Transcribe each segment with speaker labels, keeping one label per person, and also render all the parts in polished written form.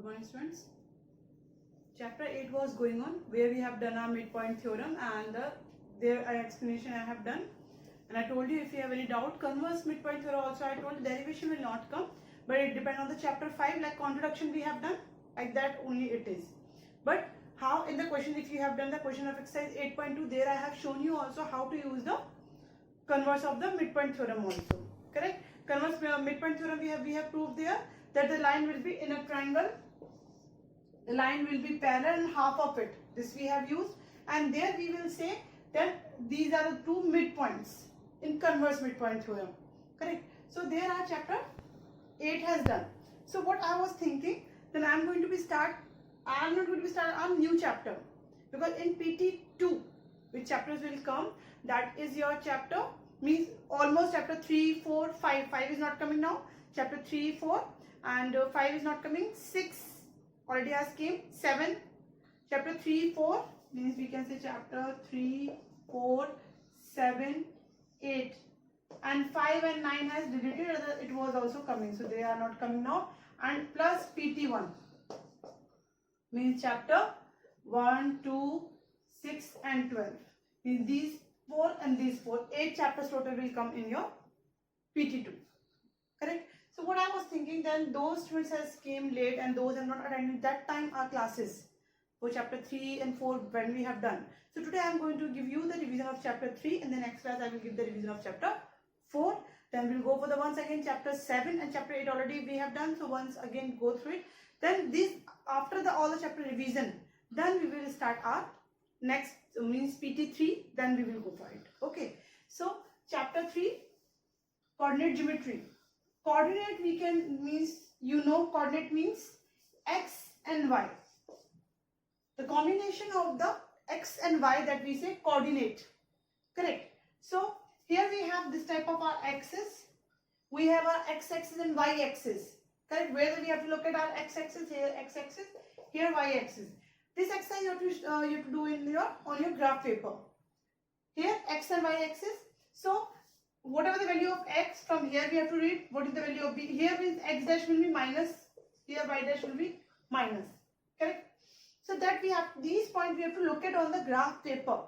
Speaker 1: Good morning, students. Chapter 8 was going on where we have done our midpoint theorem, and their explanation I have done. And I told you if you have any doubt, converse midpoint theorem also I told derivation will not come, but it depends on the chapter 5, like contradiction we have done, like that only it is. But how in the question, if you have done the question of exercise 8.2, there I have shown you also how to use the converse of the midpoint theorem also. Correct? Converse midpoint theorem we have proved there that the line will be in a triangle. The line will be parallel and half of it. This we have used, and there we will say that these are the two midpoints in converse midpoint theorem. Correct? So there our chapter 8 has done. So what I was thinking, then I am not going to be start a new chapter, because in PT2 which chapters will come, that is your chapter, means almost chapter 3, 4, 5. 5 is not coming now. Chapter 3, 4 and 5 is not coming. 6 already has came. 7, chapter 3, 4 means we can say chapter 3, 4, 7, 8, and 5 and 9 has deleted. It was also coming, so they are not coming now. And plus PT1 means chapter 1, 2, 6 and 12. Means these 4 and these 4, 8 chapters total will come in your PT2. Correct? So what I was thinking, then those students has came late and those have not attended that time our classes for chapter 3 and 4 when we have done. So today I am going to give you the revision of chapter 3, and the next class I will give the revision of chapter 4. Then we will go for the once again chapter 7 and chapter 8 already we have done. So once again go through it. Then this, after all the chapter revision, then we will start our next means PT3, then we will go for it. Okay. So chapter 3, coordinate geometry. Coordinate we can means, coordinate means x and y. The combination of the x and y, that we say coordinate. Correct. So here we have this type of our axis. We have our x-axis and y-axis. Correct. Where we have to look at our x-axis, here x-axis, here y-axis. This exercise you have to do on your graph paper. Here x and y-axis. So whatever the value of x, from here we have to read what is the value of b. Here means x dash will be minus, here y dash will be minus. Correct? So that we have, these points we have to look at on the graph paper.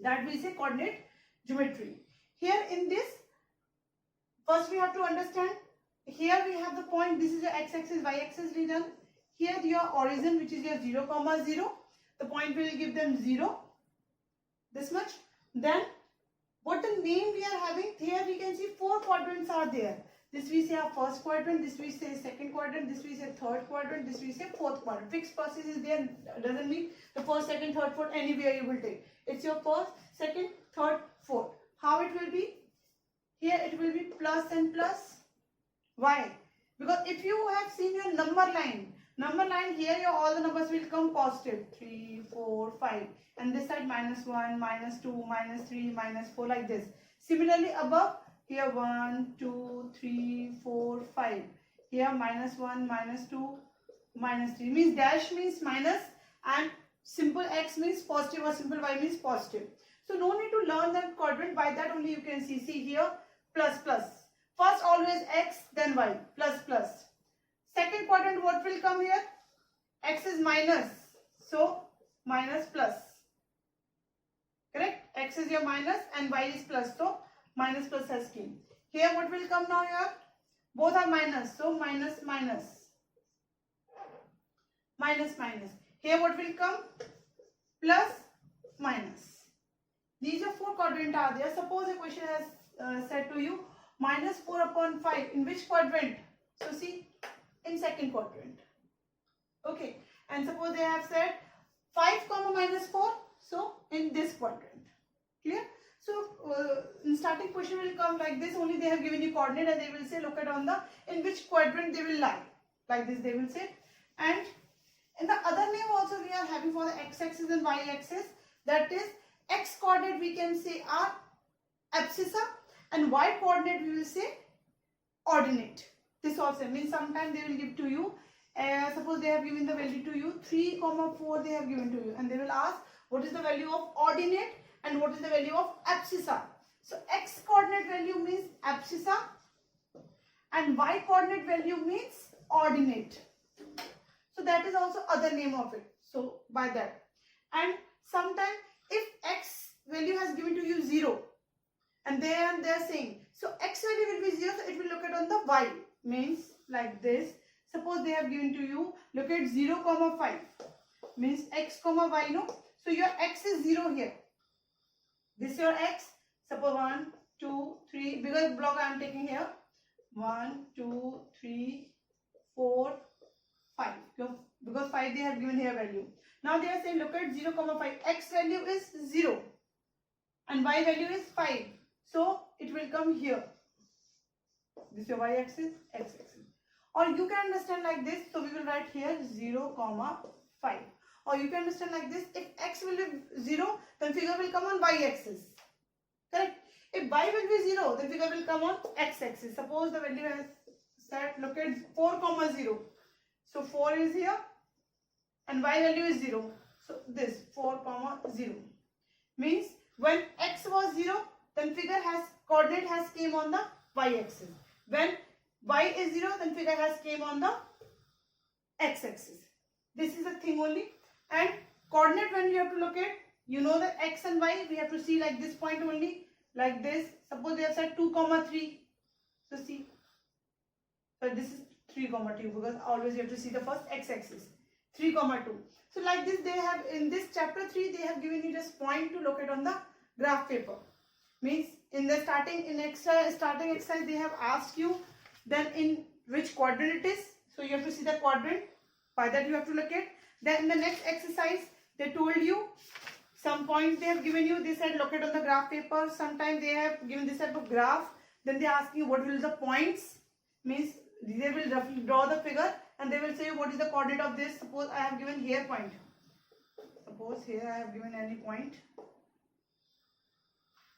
Speaker 1: That we say coordinate geometry. Here in this, first we have to understand, here we have the point, this is your x-axis, y-axis region. Here your origin, which is your 0, 0. The point will give them 0. This much. Then what the name we are having, here we can see 4 quadrants are there. This we say our first quadrant, this we say second quadrant, this we say third quadrant, this we say fourth quadrant. Fixed process is there, doesn't mean the first, second, third, fourth, anywhere you will take. It's your first, second, third, fourth. How it will be? Here it will be plus and plus. Why? Because if you have seen your number line, here your all the numbers will come positive. 3, 4, 5. And this side minus 1, minus 2, minus 3, minus 4, like this. Similarly above, here 1, 2, 3, 4, 5. Here minus 1, minus 2, minus 3. Means dash means minus and simple x means positive or simple y means positive. So no need to learn that quadrant. By that only you can see here plus plus. First always x, then y, plus plus. Second quadrant, what will come here? X is minus, so minus plus. Correct? X is your minus and y is plus, so minus plus has came. Here what will come now here? Both are minus, so minus minus. Minus minus. Here what will come? Plus minus. These are 4 quadrants are there. Suppose a question has said to you minus 4 upon 5. In which quadrant? So see, in second quadrant. Okay. And suppose they have said 5 comma minus 4. So in this quadrant. Clear? So in starting question will come like this. Only they have given you coordinate and they will say look at on the in which quadrant they will lie. Like this they will say. And in the other name also we are having for the x-axis and y-axis. That is x coordinate we can say are abscissa, and y coordinate we will say ordinate. This also means sometimes they will give to you, suppose they have given the value to you 3, 4 they have given to you, and they will ask what is the value of ordinate and what is the value of abscissa. So x coordinate value means abscissa and y coordinate value means ordinate. is also other name of it. So by that. And sometimes if x value has given to you 0 and they are saying, so x value will be 0, so it will locate on the y, means like this. Suppose they have given to you locate 0 comma 5, means x comma y, no? So your x is 0 here. This is your x. Suppose 1, 2, 3, bigger block I am taking here. 1, 2, 3, 4, 5. Because 5 they have given here value. Now they are saying locate 0 comma 5. X value is 0 and y value is 5. So it will come here. This is your y axis, x axis. Or you can understand like this. So we will write here 0 comma 5. Or you can understand like this. If x will be 0, then figure will come on y axis. Correct? If y will be 0, then figure will come on x axis. Suppose the value has set locate 4 comma 0. So 4 is here and y value is 0. So this 4 comma 0 means when x was 0, then figure has coordinate has came on the y axis. When y is 0, then figure has came on the x axis. This is the thing only. And coordinate when we have to locate, you know that x and y we have to see like this point only, like this. Suppose they have said 2 comma 3. So see, so this is 3 comma 2 because always you have to see the first x axis. 3 comma 2. So like this they have in this chapter 3 they have given you just point to locate on the graph paper. Means in the starting exercise they have asked you then in which quadrant it is. So you have to see the quadrant. By that you have to locate. Then in the next exercise they told you some points they have given you. They said locate on the graph paper. Sometimes they have given this type of graph. Then they ask you what will the points. Means they will roughly draw the figure and they will say what is the coordinate of this. Suppose I have given here point. Suppose here I have given any point.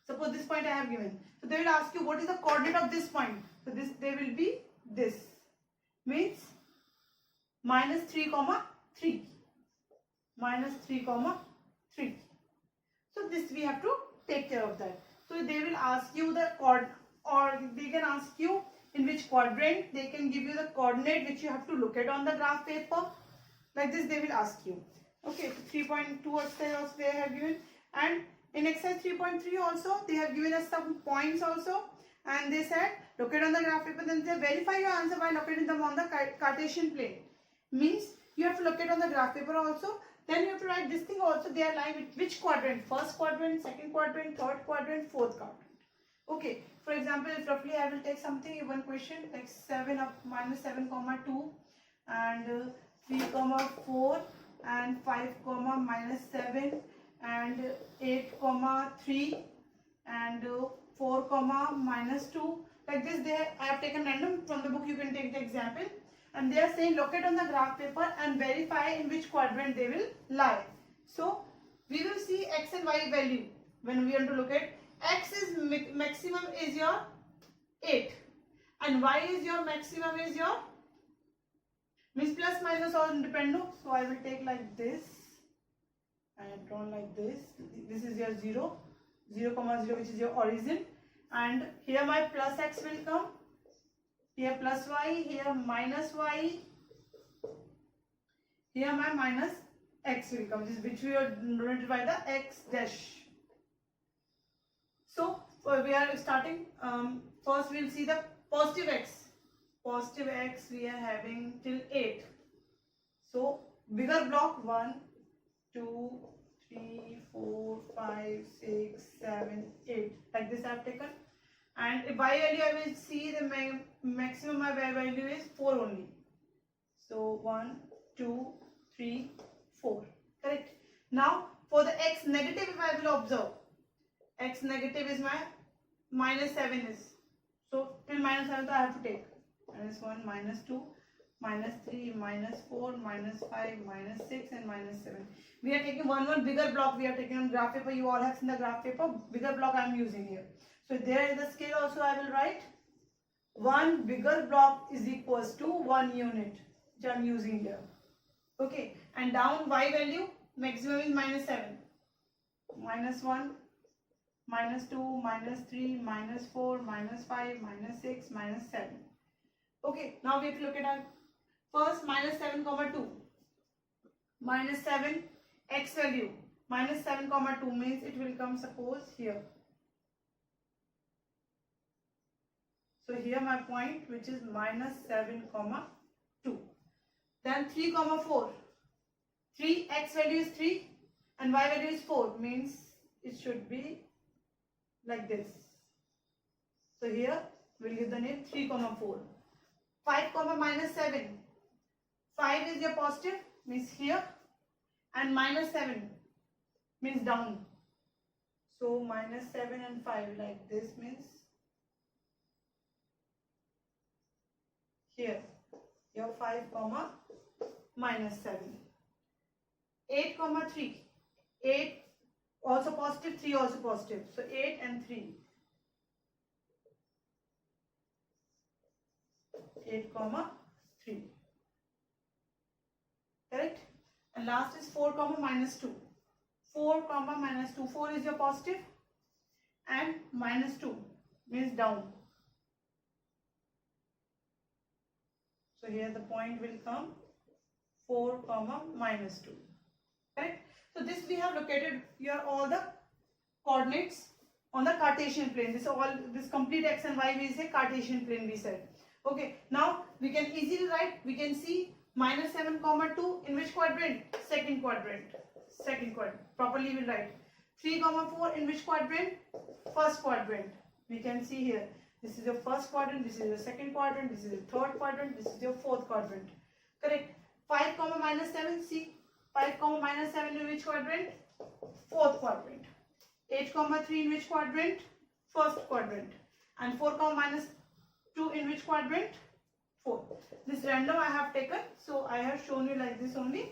Speaker 1: Suppose this point I have given. So they will ask you what is the coordinate of this point. So this they will be this. Means minus 3 comma 3. Minus 3 comma 3. So this we have to take care of that. So they will ask you the or they can ask you in which quadrant. They can give you the coordinate which you have to look at on the graph paper. Like this they will ask you. Okay, 3.2 exercise also they have given. And in exercise 3.3 also they have given us some points also. And they said locate on the graph paper. Then they verify your answer by locating them on the Cartesian plane. Means you have to locate on the graph paper also. Then you have to write this thing also. They are lying with which quadrant? First quadrant, second quadrant, third quadrant, fourth quadrant. Okay. For example, if roughly I will take something, one question like 7 up minus 7 comma 2 and 3 comma 4 and 5 comma minus 7 and 8 comma 3 and 4 comma minus 2. Like this I have taken random from the book. You can take the example. And they are saying locate on the graph paper and verify in which quadrant they will lie. So we will see x and y value when we want to locate. X is maximum is your 8 and y is your maximum is your means plus minus or depend. So I will take like this. I have drawn like this. This is your 0, 0 comma 0 which is your origin, and here my plus x will come. Here plus y, here minus y, here my minus x will come, which we are denoted by the x dash. So we are starting, first we will see the positive x. Positive x we are having till 8. So bigger block 1, 2, 3, 4, 5, 6, 7, 8. Like this I have taken. And if y value I will see the maximum my y value is 4 only. So 1, 2, 3, 4. Correct. Now for the x negative if I will observe. X negative is my minus 7 is. So till minus 7 I have to take. Minus 1, minus 2, minus 3, minus 4, minus 5, minus 6 and minus 7. We are taking one bigger block we are taking on graph paper. You all have seen the graph paper. Bigger block I am using here. So there is the scale also I will write. One bigger block is equals to 1 unit which I am using here. Okay. And down y value maximum is minus 7. Minus 1, minus 2, minus 3, minus 4, minus 5, minus 6, minus 7. Okay. Now we have to look at our first minus 7 comma 2. minus 7 x value minus 7 comma 2 means it will come suppose here. So here my point which is minus 7 comma 2. Then 3 comma 4. 3 x value is 3 and y value is 4 means it should be like this. So here we'll give the name 3 comma 4. 5 comma minus 7. 5 is your positive means here and minus 7 means down. So minus 7 and 5 like this means here your 5 comma minus 7. 8 comma 3. 8 also positive, 3 also positive. So 8 and 3. 8 comma 3. Correct? And last is 4 comma minus 2. 4 comma minus 2. 4 is your positive and minus 2 means down. So here the point will come 4 comma minus 2. Correct? So this we have located here all the coordinates on the Cartesian plane. This complete x and y we say Cartesian plane we said. Okay, now we can easily write, we can see minus 7 comma 2 in which quadrant? Second quadrant. Second quadrant. Properly we will write. 3 comma 4 in which quadrant? First quadrant. We can see here. This is your first quadrant, this is your second quadrant, this is your third quadrant, this is your fourth quadrant. Correct? 5 comma minus 7, see. 5 comma minus 7 in which quadrant? Fourth quadrant. 8 comma 3 in which quadrant? First quadrant. And 4 comma minus 2 in which quadrant? 4. This random I have taken, so I have shown you like this only.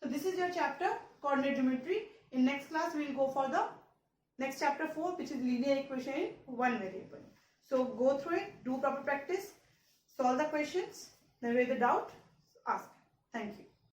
Speaker 1: So this is your chapter coordinate geometry. In next class we will go for the next chapter 4, which is linear equation in one variable. So go through it, do proper practice, solve the questions, then where the doubt, ask. Thank you.